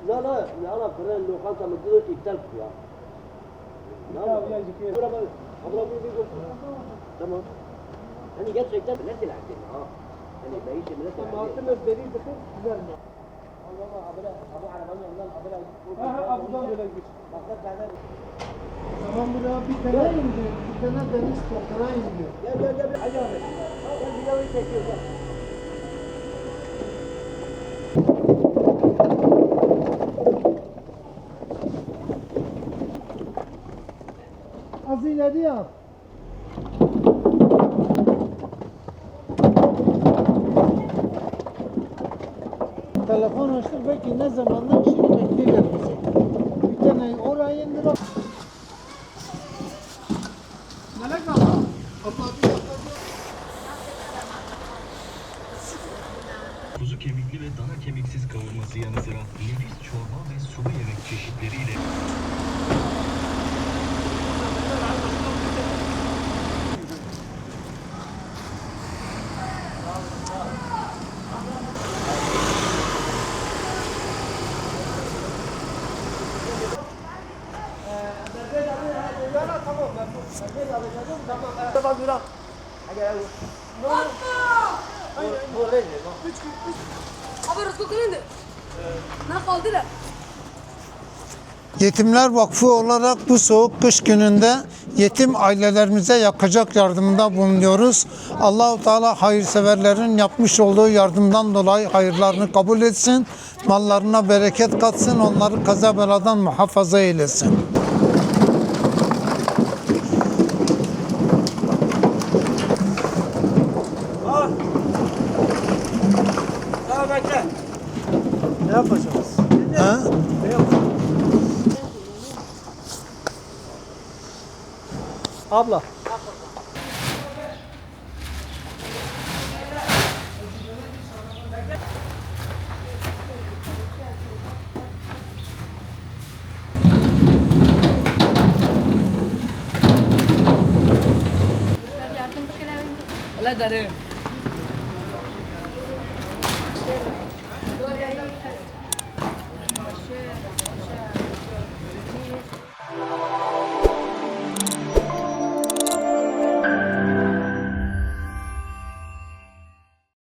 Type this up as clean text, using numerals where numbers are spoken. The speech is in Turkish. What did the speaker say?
لا لا انا قرر اللوكانتا مدير iptal ya. Tamam. Hani gerçekten millet ilacı ha. Hani beyiş millet ilacı. Altın özderi bakın güzel mi? Allah'a abone abu arabanın yanından abone. Ha abudan böyle geç. Bakın benden. Tamam buraya bir tane indi. Bir tane deniz toprağı indi. Gel. Hadi abi. Ben videoyu çekiyorum. Az ileri yap. Telefon açtık belki ne zamandan şimdi bekliyorlar bizi. Bir tane oraya indir. Melek abla. Kuzu kemikli ve dana kemiksiz kavurması yanı sıra nefis çorba ve sulu yemek çeşitleriyle Yetimler Vakfı olarak bu soğuk kış gününde yetim ailelerimize yakacak yardımda bulunuyoruz. Allahu Teala hayırseverlerin yapmış olduğu yardımdan dolayı hayırlarını kabul etsin. Mallarına bereket katsın. Onları kaza beladan muhafaza eylesin. Tamam bekle. Ne yapacağız? Ha? Abla. Allah dari.